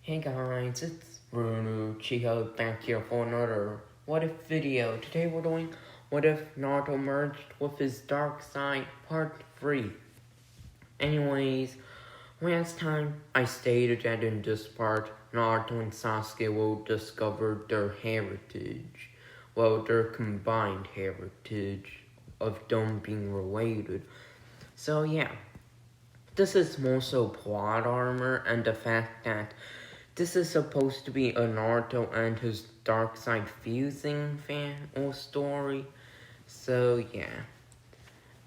Hey guys, it's Chiho back here for another What If video. Today we're doing What If Naruto merged with his dark side part 3. Anyways, last time I stated that in this part, Naruto and Sasuke will discover their heritage. Well, their combined heritage of them being related. So yeah, this is more so plot armor and the fact that this is supposed to be a Naruto and his dark side fusing fan or story. So yeah,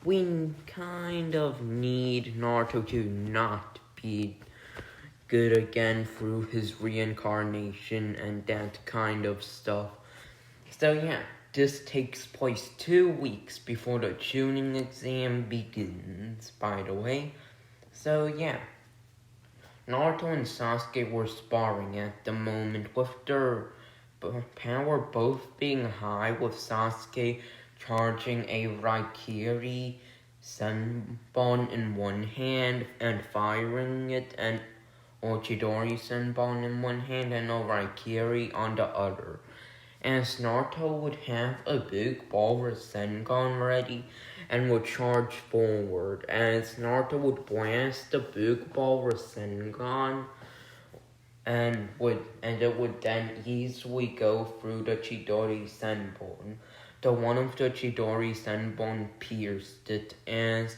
we kind of need Naruto to not be good again through his reincarnation and that kind of stuff. So yeah, this takes place 2 weeks before the tuning exam begins, by the way. So yeah, Naruto and Sasuke were sparring at the moment, with their power both being high, with Sasuke charging a Raikiri Senbon in one hand and firing it, and Chidori Senbon in one hand and a Raikiri on the other. As Naruto would have a big ball Rasengan ready and would charge forward, as Naruto would blast the big ball Rasengan and it would then easily go through the Chidori Senbon. The one of the Chidori Senbon pierced it, as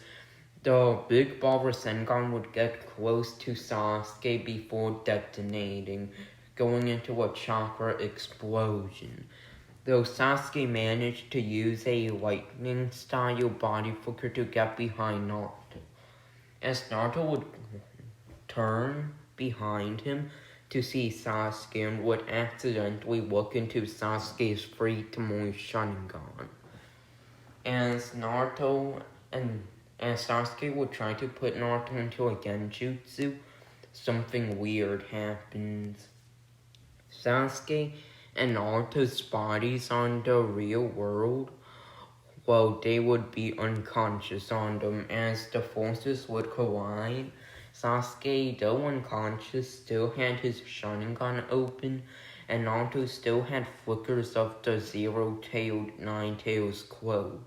the big ball Rasengan would get close to Sasuke before detonating, going into a chakra explosion. Though Sasuke managed to use a lightning-style body flicker to get behind Naruto. As Naruto would turn behind him to see Sasuke and would accidentally look into Sasuke's free Tomoe Sharingan. As Sasuke would try to put Naruto into a genjutsu, something weird happens. Sasuke and Naruto's bodies on the real world, well, they would be unconscious on them as the forces would collide. Sasuke, though unconscious, still had his Sharingan open, and Naruto still had flickers of the zero-tailed Nine-Tails cloak.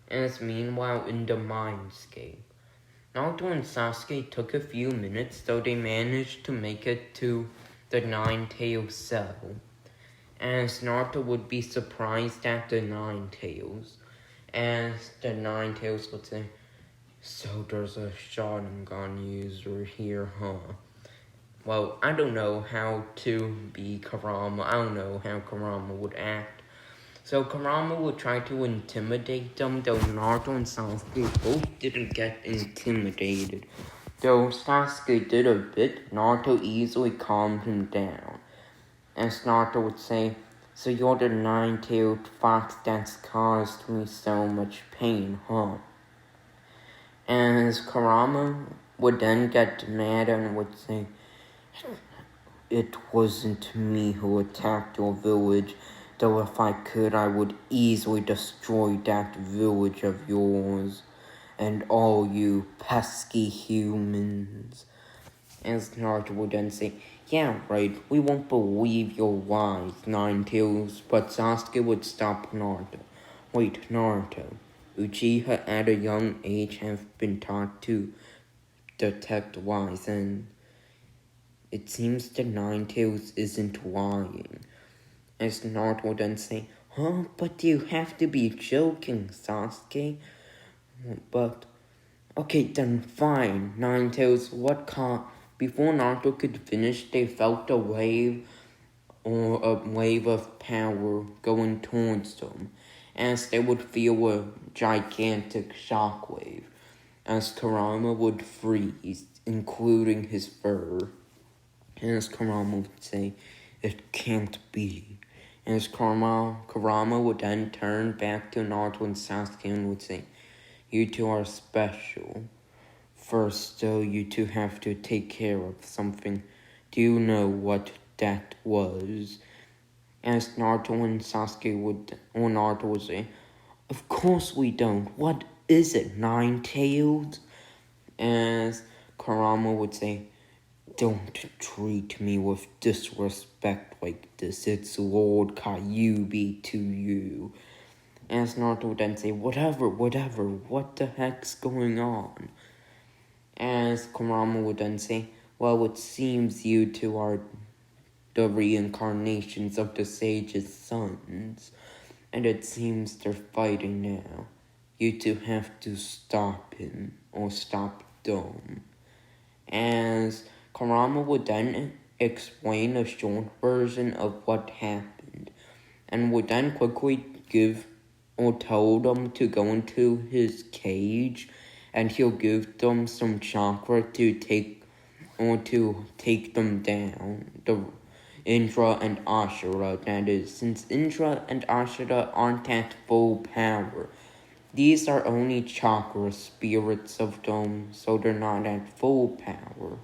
As meanwhile in the mindscape, Naruto and Sasuke took a few minutes, though they managed to make it to the Nine-Tails cell. As Naruto would be surprised at the Nine-Tails, as the Nine-Tails would say, "So there's a Sharingan user here, huh?" Well, I don't know how to be Kurama. I don't know how Kurama would act. So Kurama would try to intimidate them, though Naruto and Sasuke both didn't get intimidated. Though Sasuke did a bit, Naruto easily calmed him down. As Naruto would say, "So you're the nine-tailed fox that's caused me so much pain, huh?" As Kurama would then get mad and would say, "It wasn't me who attacked your village, though if I could, I would easily destroy that village of yours, and all you pesky humans." As Naruto would then say, "Yeah, right, we won't believe your lies, Nine-Tails," but Sasuke would stop Naruto. "Wait, Naruto, Uchiha at a young age have been taught to detect lies, and it seems the Nine-Tails isn't lying." As Naruto would then say, "Huh, but you have to be joking, Sasuke." But, okay, then fine, Nine-Tails, what Before Naruto could finish, they felt a wave of power going towards them, as they would feel a gigantic shockwave, as Kurama would freeze, including his fur. As Kurama would say, "It can't be." As Kurama would then turn back to Naruto and Sasuke and would say, "You two are special. First, though, you two have to take care of something. Do you know what that was?" As Naruto and Naruto would say, "Of course we don't. What is it, Nine-Tails?" As Kurama would say, Don't treat me with disrespect like this. It's Lord Kyuubi to you. As Naruto would then say, whatever, what the heck's going on? As Kurama would then say, well, it seems you two are the reincarnations of the sage's sons, and it seems they're fighting now. You two have to stop him, or stop them. As Kurama would then explain a short version of what happened, and would then quickly give or tell them to go into his cage, and he'll give them some chakra to take them down. The Indra and Ashura, that is, since Indra and Ashura aren't at full power. These are only chakra spirits of them, so they're not at full power.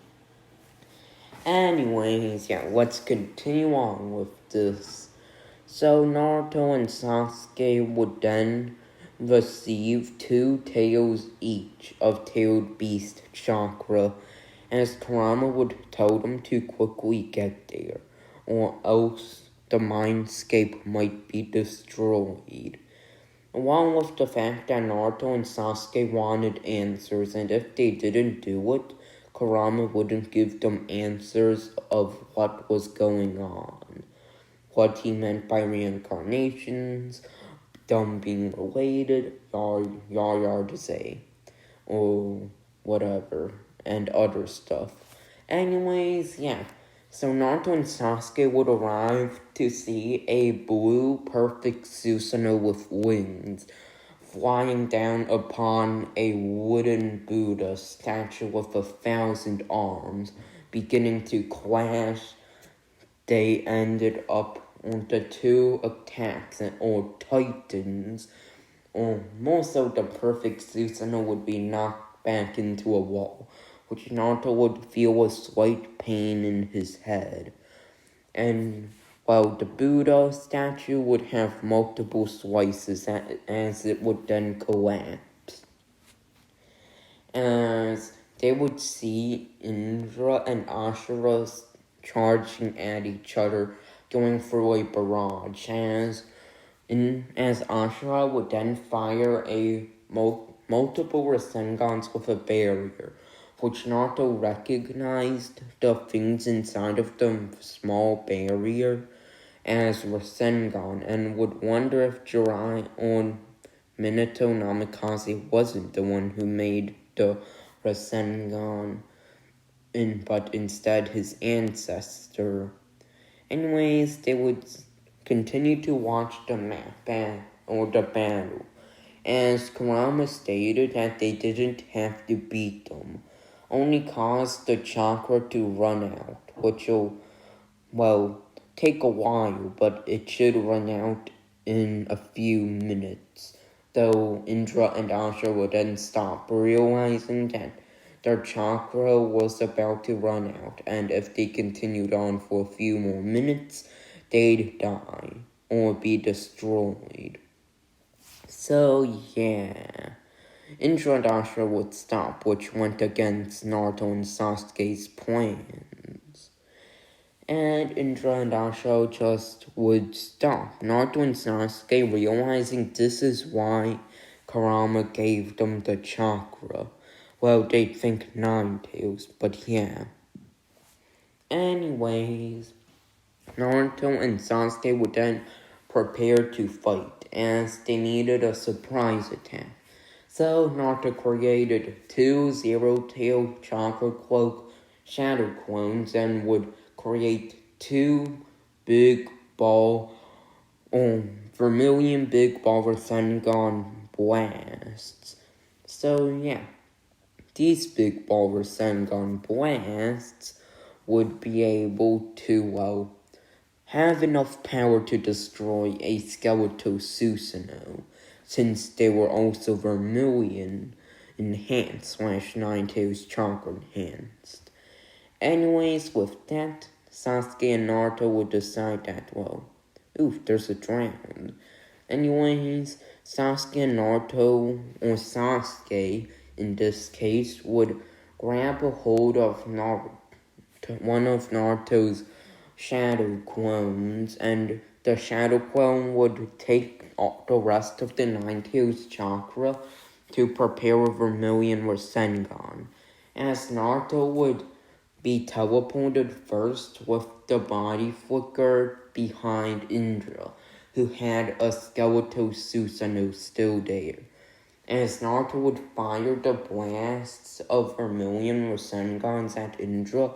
Anyways, yeah, let's continue on with this. So Naruto and Sasuke would then receive 2 tails each of tailed beast chakra, as Kurama would tell them to quickly get there, or else the mindscape might be destroyed. Along with the fact that Naruto and Sasuke wanted answers, and if they didn't do it, Kurama wouldn't give them answers of what was going on. What he meant by reincarnations, them being related, yar to say, or whatever, and other stuff. Anyways, yeah. So Naruto and Sasuke would arrive to see a blue perfect Susanoo with wings flying down upon a wooden Buddha statue with 1,000 arms, beginning to clash. They ended up on the 2 attacks, or titans, or most of the perfect Susanoo would be knocked back into a wall, which Naruto would feel a slight pain in his head. And while the Buddha statue would have multiple slices as it would then collapse. As they would see Indra and Ashura charging at each other, going through a barrage, as Ashura would then fire a multiple Rasengans with a barrier, which Naruto recognized the things inside of the small barrier as Rasengan, and would wonder if Jirai or Minato Namikaze wasn't the one who made the Rasengan, but instead his ancestor. Anyways, they would continue to watch the battle, as Kurama stated that they didn't have to beat them, only cause the chakra to run out, which will, take a while, but it should run out in a few minutes, though Indra and Asha would then stop, realizing that their chakra was about to run out, and if they continued on for a few more minutes, they'd die, or be destroyed. So yeah, Indra and Asha would stop, which went against Naruto and Sasuke's plans. And Indra and Asha just would stop. Naruto and Sasuke realizing this is why Kurama gave them the chakra. Well, they'd think 9 tails, but yeah. Anyways, Naruto and Sasuke would then prepare to fight, as they needed a surprise attack. So Naruto created 2 zero-tail chakra cloak shadow clones and would create 2 big ball, vermilion big ball Rasengan blasts. So yeah, these big ball Rasengan blasts would be able to, have enough power to destroy a skeletal Susanoo, since they were also vermilion enhanced / 9 tails chakra enhanced. Anyways, with that, Sasuke and Naruto would decide that, there's a dragon. Anyways, Sasuke and Naruto, or Sasuke in this case, would grab a hold of to one of Naruto's shadow clones, and the shadow clone would take the rest of the Nine-Tails chakra to prepare a Vermilion Rasengan, as Naruto would be teleported first with the body flicker behind Indra, who had a skeletal Susanoo still there. As Naruto would fire the blasts of Vermilion Rasengans at Indra,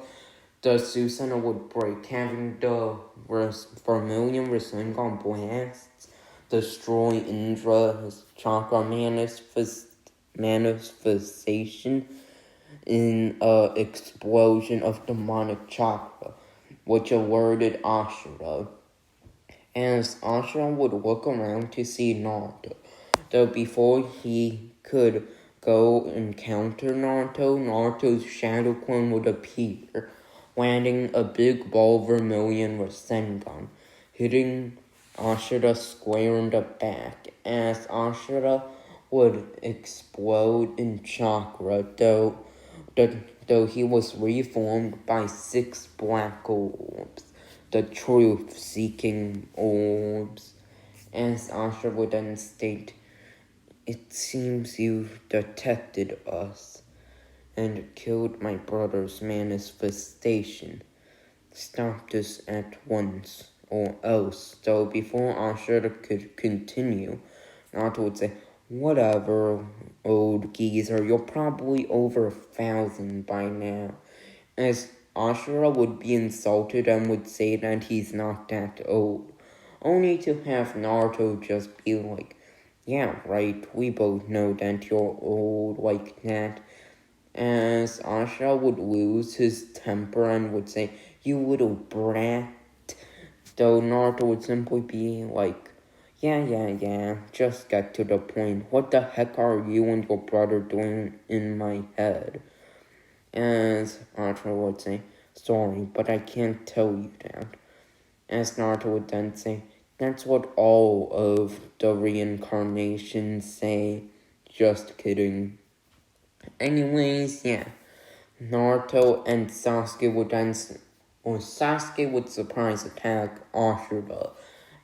the Susanoo would break, having the Vermilion Rasengan blasts destroy Indra's chakra manifestation in an explosion of demonic chakra, which alerted Ashura. As Ashura would look around to see Naruto, though before he could go encounter Naruto, Naruto's shadow clone would appear, landing a big ball of Vermilion Rasengan, hitting Ashura square in the back, as Ashura would explode in chakra, though he was reformed by 6 black orbs, the truth-seeking orbs. As Ashura would then state, "It seems you've detected us and killed my brother's manifestation. Stop this at once, or else." Though before Ashura could continue, Naruto would say, "Whatever, old geezer, you're probably over 1,000 by now." As Ashura would be insulted and would say that he's not that old, only to have Naruto just be like, "Yeah, right, we both know that you're old like that." As Ashura would lose his temper and would say, "You little brat," though Naruto would simply be like, Yeah, just get to the point. What the heck are you and your brother doing in my head?" As Naruto would say, "Sorry, but I can't tell you that." As Naruto would then say, "That's what all of the reincarnations say. Just kidding." Anyways, yeah. Naruto and Sasuke would surprise attack Ashura.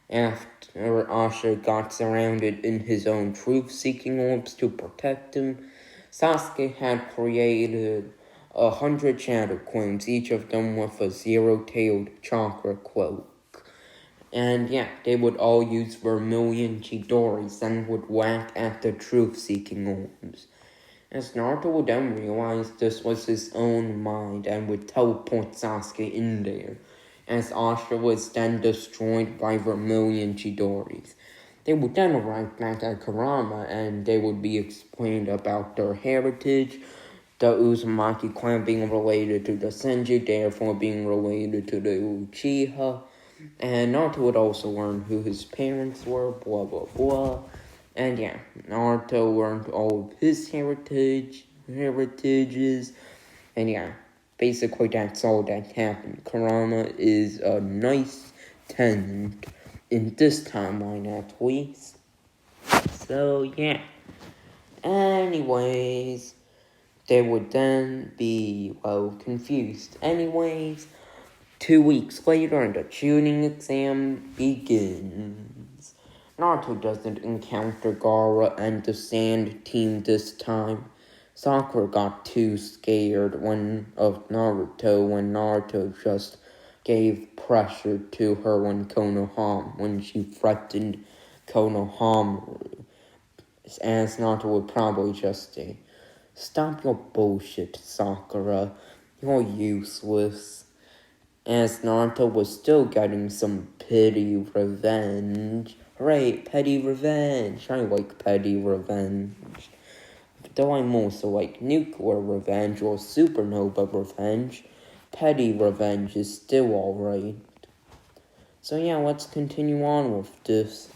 After Ashura got surrounded in his own truth-seeking orbs to protect him, Sasuke had created 100 shadow clones, each of them with a zero-tailed chakra cloak. And yeah, they would all use Vermilion Chidoris and would whack at the truth-seeking orbs. As Naruto would then realize this was his own mind and would teleport Sasuke in there, as Ashura was then destroyed by Vermilion Chidoris. They would then arrive back at Kurama and they would be explained about their heritage, the Uzumaki clan being related to the Senju, therefore being related to the Uchiha, and Naruto would also learn who his parents were, blah blah blah. And yeah, Naruto learned all of his heritages, and yeah, basically that's all that happened. Kurama is a nice tenant, in this timeline at least. So yeah, anyways, they would then be, confused. Anyways, 2 weeks later and the tuning exam begins. Naruto doesn't encounter Gaara and the Sand Team this time. Sakura got too scared of Naruto when Naruto just gave pressure to her when she threatened Konohamaru. As Naruto would probably just say, "Stop your bullshit, Sakura. You're useless." As Naruto was still getting some petty revenge. Hooray, petty revenge. I like petty revenge. Though I'm also like nuclear revenge or supernova revenge, petty revenge is still alright. So yeah, let's continue on with this.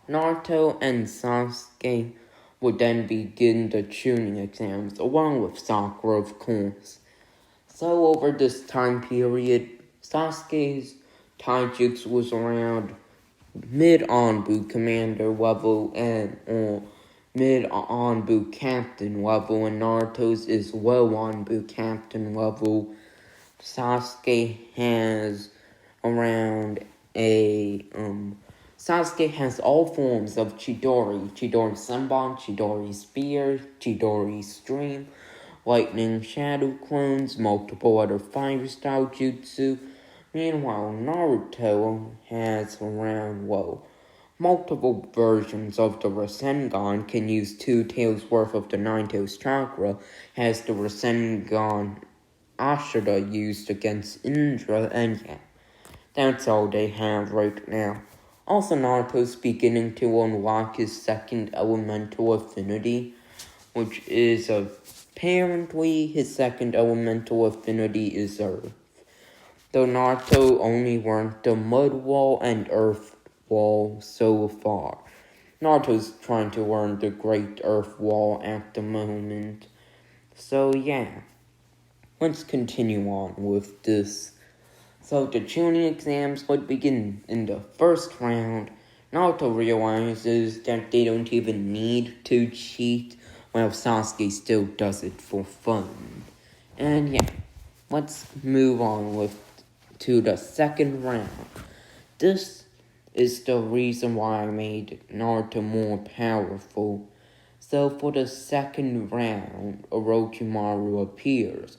Naruto and Sasuke would then begin the tuning exams, along with Sakura, of course. So over this time period, Sasuke's taijutsu was around mid-Anbu commander level or mid-Anbu captain level, and Naruto's is low Anbu captain level. Sasuke has around a Sasuke has all forms of Chidori. Chidori Senbon, Chidori Spear, Chidori Stream, Lightning Shadow Clones, multiple other fire style jutsu. Meanwhile, Naruto has around, multiple versions of the Rasengan, can use 2 tails worth of the 9 tails chakra, has the Rasengan Ashura used against Indra, and yeah, that's all they have right now. Also, Naruto's beginning to unlock his second elemental affinity, which is apparently his second elemental affinity is Earth. Though Naruto only learned the Mud Wall and Earth Wall so far. Naruto's trying to learn the Great Earth Wall at the moment. So yeah, let's continue on with this. So the tuning exams would begin in the first round. Naruto realizes that they don't even need to cheat, while Sasuke still does it for fun. And yeah, let's move on to the second round. This is the reason why I made Naruto more powerful. So for the second round, Orochimaru appears.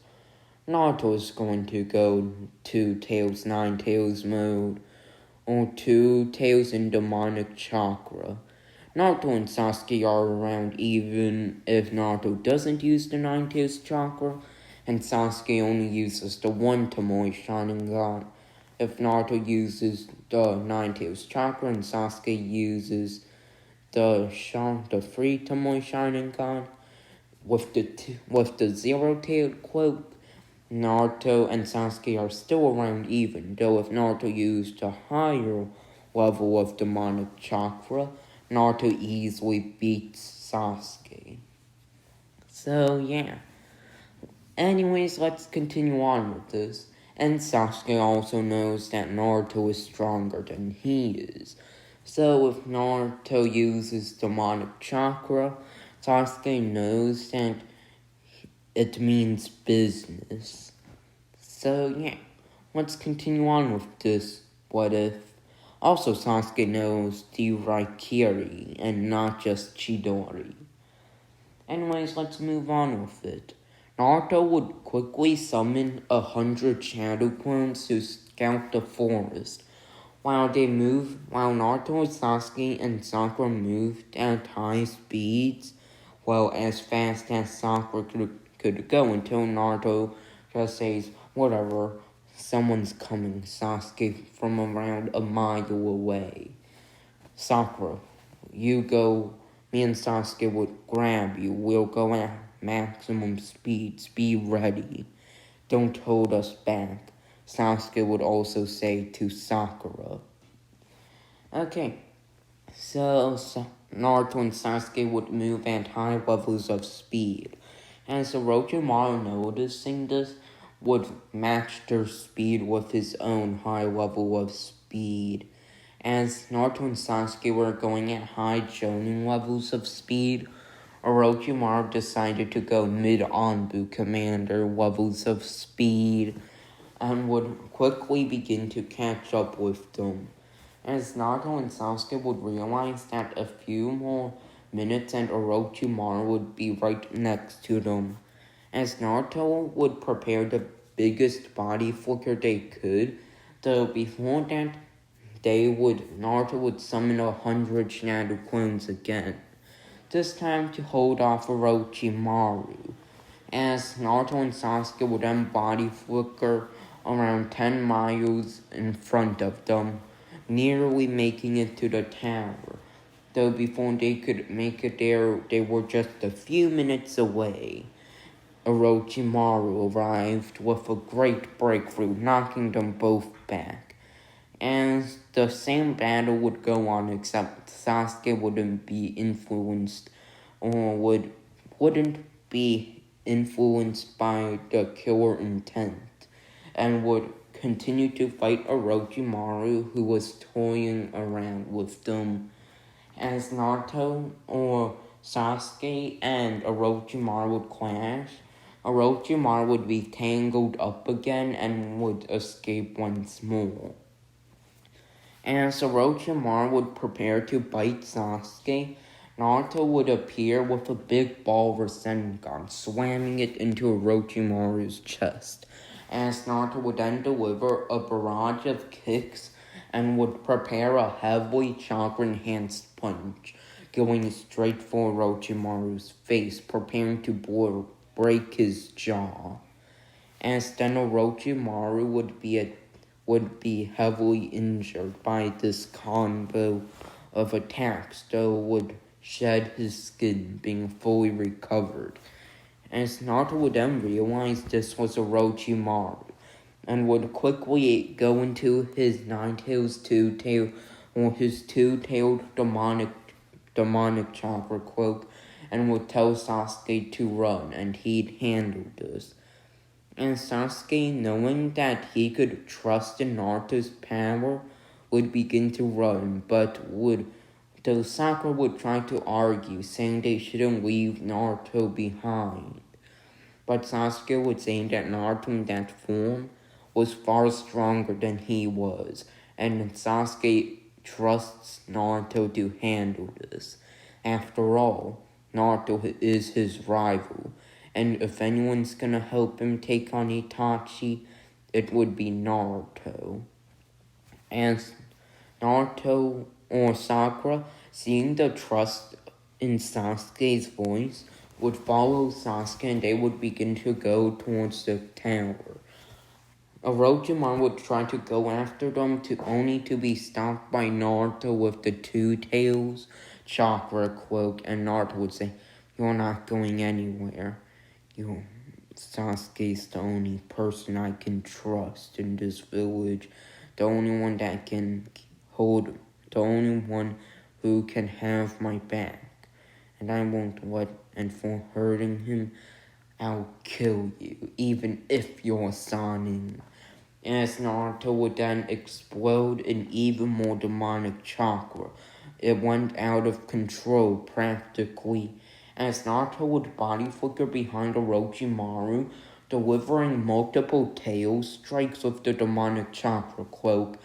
Naruto is going to go 2 tails, 9 tails mode, or 2 tails in demonic chakra. Naruto and Sasuke are around even if Naruto doesn't use the 9 tails chakra, and Sasuke only uses the 1 Tomoe Sharingan. If Naruto uses the 9 tails chakra and Sasuke uses the 3 Tomoe Sharingan with the 0-tailed cloak, Naruto and Sasuke are still around even, though if Naruto used a higher level of demonic chakra, Naruto easily beats Sasuke. So yeah. Anyways, let's continue on with this. And Sasuke also knows that Naruto is stronger than he is. So if Naruto uses demonic chakra, Sasuke knows that it means business. So yeah, let's continue on with this what if. Also, Sasuke knows the Raikiri and not just Chidori. Anyways, let's move on with it. Naruto would quickly summon 100 shadow clones to scout the forest. While Naruto, Sasuke, and Sakura moved at high speeds, as fast as Sakura could go until Naruto just says, whatever, someone's coming, Sasuke, from around a mile away. Sakura, you go, me and Sasuke would grab you, we'll go at maximum speeds, be ready. Don't hold us back, Sasuke would also say to Sakura. Okay, so Naruto and Sasuke would move at high levels of speed. As Orochimaru, noticing this, would match their speed with his own high level of speed. As Naruto and Sasuke were going at high jonin levels of speed, Orochimaru decided to go mid-Anbu commander levels of speed and would quickly begin to catch up with them. As Naruto and Sasuke would realize that a few more minutes and Orochimaru would be right next to them. As Naruto would prepare the biggest body flicker they could, though before that, Naruto would summon 100 shadow clones again, this time to hold off Orochimaru. As Naruto and Sasuke would then body flicker around 10 miles in front of them, nearly making it to the tower. Though before they could make it there, they were just a few minutes away. Orochimaru arrived with a great breakthrough, knocking them both back. As the same battle would go on, except Sasuke wouldn't be influenced wouldn't be influenced by the killer intent, and would continue to fight Orochimaru, who was toying around with them. As Naruto or Sasuke and Orochimaru would clash, Orochimaru would be tangled up again and would escape once more. As Orochimaru would prepare to bite Sasuke, Naruto would appear with a big ball Rasengan, slamming it into Orochimaru's chest. As Naruto would then deliver a barrage of kicks and would prepare a heavily chakra-enhanced punch, going straight for Orochimaru's face, preparing to break his jaw. As then Orochimaru would be heavily injured by this combo of attacks, though would shed his skin, being fully recovered. As Naruto would then realize this was Orochimaru, and would quickly go into his his two-tailed demonic chakra cloak, and would tell Sasuke to run, and he'd handle this. And Sasuke, knowing that he could trust in Naruto's power, would begin to run, though Sakura would try to argue, saying they shouldn't leave Naruto behind. But Sasuke would say that Naruto in that form was far stronger than he was, and Sasuke trusts Naruto to handle this. After all, Naruto is his rival, and if anyone's gonna help him take on Itachi, it would be Naruto. As Naruto or Sakura, seeing the trust in Sasuke's voice, would follow Sasuke and they would begin to go towards the tower. Orochimaru would try to go after them only to be stopped by Naruto with the two tails chakra cloak, and Naruto would say, "You're not going anywhere. Sasuke's the only person I can trust in this village, the only one who can have my back, and I won't and for hurting him, I'll kill you, even if you're Sanin." As Naruto would then explode in even more demonic chakra, it went out of control practically, as Naruto would body flicker behind Orochimaru, delivering multiple tail strikes with the demonic chakra cloak,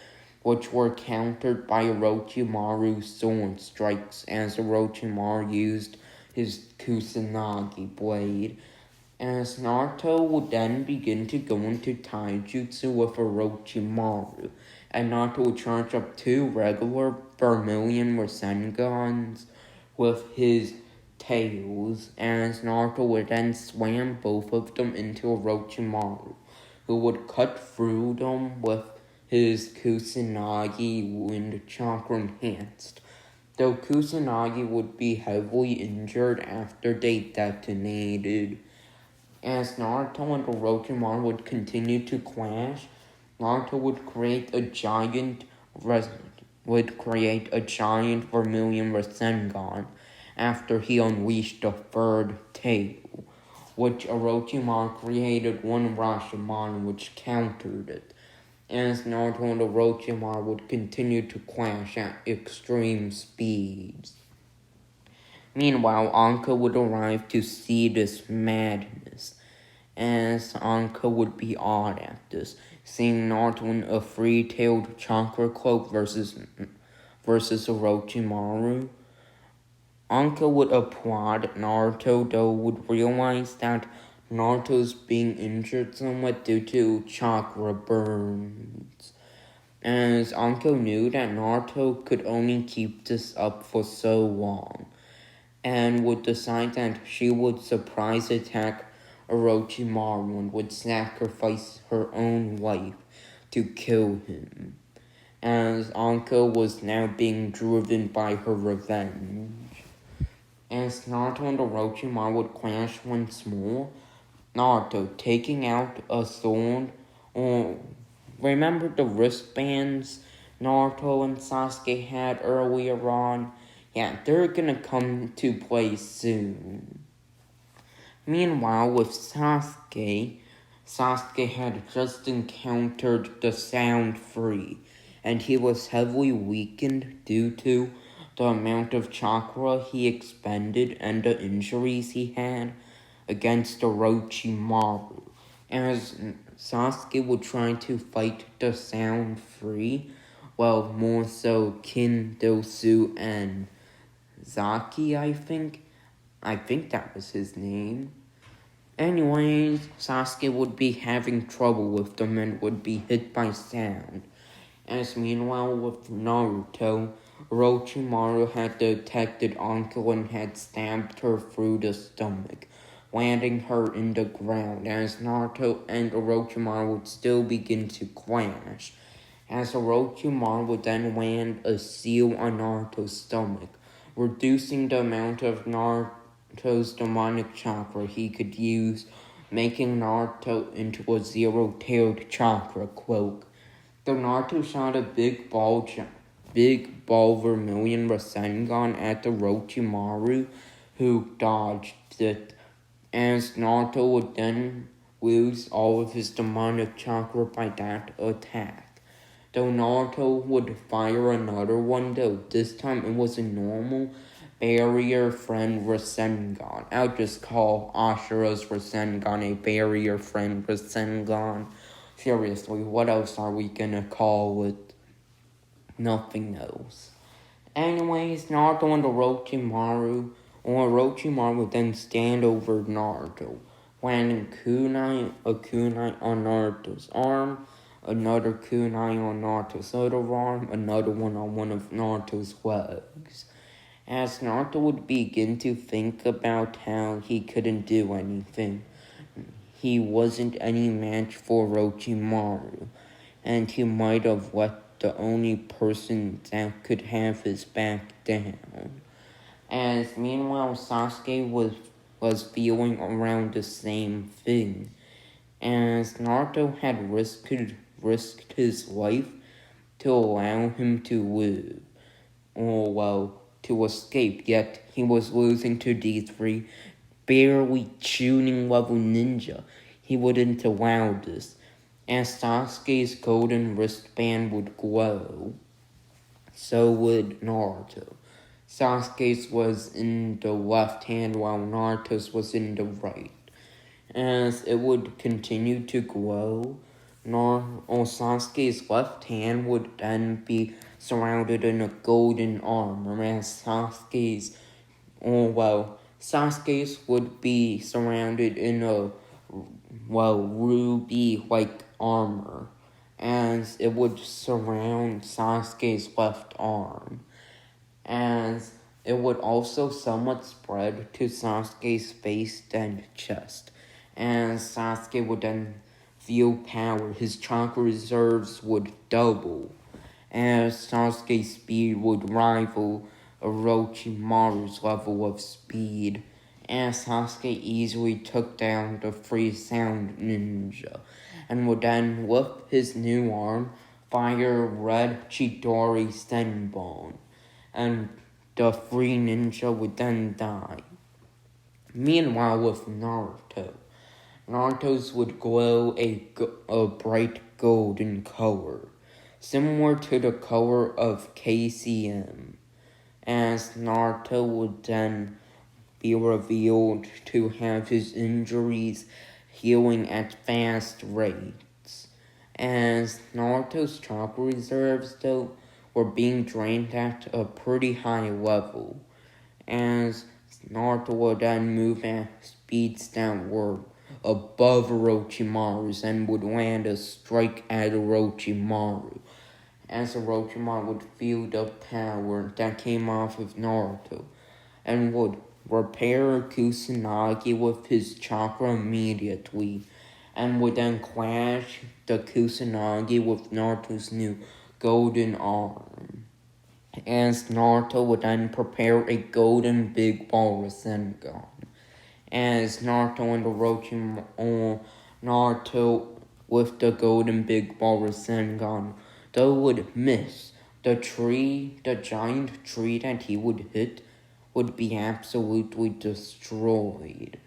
which were countered by Orochimaru's sword strikes as Orochimaru used his Kusanagi blade. As Naruto would then begin to go into taijutsu with Orochimaru, and Naruto would charge up two regular Vermilion Rasengans with his tails, as Naruto would then slam both of them into Orochimaru, who would cut through them with his Kusanagi Wind Chakra Enhanced, though Kusanagi would be heavily injured after they detonated. As Naruto and Orochimaru would continue to clash, Naruto would create a giant Vermilion Rasengan after he unleashed the third tail, which Orochimaru created one Rashomon which countered it, as Naruto and Orochimaru would continue to clash at extreme speeds. Meanwhile, Anka would arrive to see this madness, as Anka would be awed at this, seeing Naruto in a three-tailed chakra cloak versus Orochimaru. Anka would applaud Naruto, though would realize that Naruto's being injured somewhat due to chakra burns, as Anko knew that Naruto could only keep this up for so long, and would decide that she would surprise attack Orochimaru and would sacrifice her own life to kill him, as Anko was now being driven by her revenge. As Naruto and Orochimaru would clash once more, Naruto taking out a sword, remember the wristbands Naruto and Sasuke had earlier on? Yeah, they're gonna come to play soon. Meanwhile, with Sasuke had just encountered the Sound Free, and he was heavily weakened due to the amount of chakra he expended and the injuries he had. against Orochimaru. As Sasuke would try to fight the sound free, well, more so Kindosu and Zaki, I think that was his name. Anyways, Sasuke would be having trouble with them and would be hit by sound. As meanwhile with Naruto, Orochimaru had detected Anko and had stabbed her through the stomach, landing her in the ground, as Naruto and Orochimaru would still begin to clash. As Orochimaru would then land a seal on Naruto's stomach, reducing the amount of Naruto's demonic chakra he could use, making Naruto into a zero-tailed chakra cloak. The Naruto shot a big ball vermilion Rasengan at the Orochimaru, who dodged it, as Naruto would then lose all of his demonic chakra by that attack. Though Naruto would fire another one, though this time it was a normal barrier friend Rasengan. I'll just call Ashura's Rasengan a barrier friend Rasengan. Seriously, what else are we gonna call it? Nothing else. Anyways, Naruto and Orochimaru would then stand over Naruto, landing a kunai on Naruto's arm, another kunai on Naruto's other arm, another one on one of Naruto's legs. As Naruto would begin to think about how he couldn't do anything, he wasn't any match for Orochimaru, and he might have let the only person that could have his back down. As meanwhile, Sasuke was feeling around the same thing, as Naruto had risked his life to allow him to live, to escape, yet he was losing to D3, barely tuning level ninja. He wouldn't allow this, as Sasuke's golden wristband would glow. So would Naruto. Sasuke's was in the left hand while Naruto's was in the right. As it would continue to glow, Sasuke's left hand would then be surrounded in a golden armor, as Sasuke's would be surrounded in a, ruby-like armor, as it would surround Sasuke's left arm, as it would also somewhat spread to Sasuke's face and chest, as Sasuke would then feel power. His chakra reserves would double, as Sasuke's speed would rival Orochimaru's level of speed, as Sasuke easily took down the free sound ninja, and would then, with his new arm, fire red Chidori Senbon, and the free ninja would then die. Meanwhile, with Naruto's would glow a bright golden color, similar to the color of KCM, as Naruto would then be revealed to have his injuries healing at fast rates, as Naruto's chakra reserves, though, were being drained at a pretty high level, as Naruto would then move at speeds that were above Orochimaru's and would land a strike at Orochimaru, as Orochimaru would feel the power that came off of Naruto, and would repair Kusanagi with his chakra immediately, and would then clash the Kusanagi with Naruto's new golden arm, as Naruto would then prepare a golden big ball Rasengan, as Naruto and Naruto with the golden big ball Rasengan, though would miss, the giant tree that he would hit would be absolutely destroyed,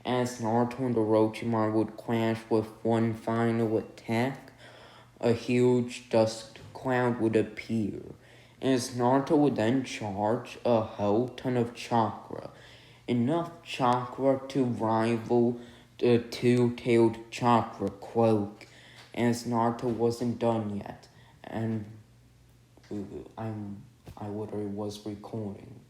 as Naruto and Orochimaru would clash with one final attack. A huge dust cloud would appear, as Naruto would then charge a hell ton of chakra, enough chakra to rival the two-tailed chakra cloak, as Naruto wasn't done yet, and I literally was recording.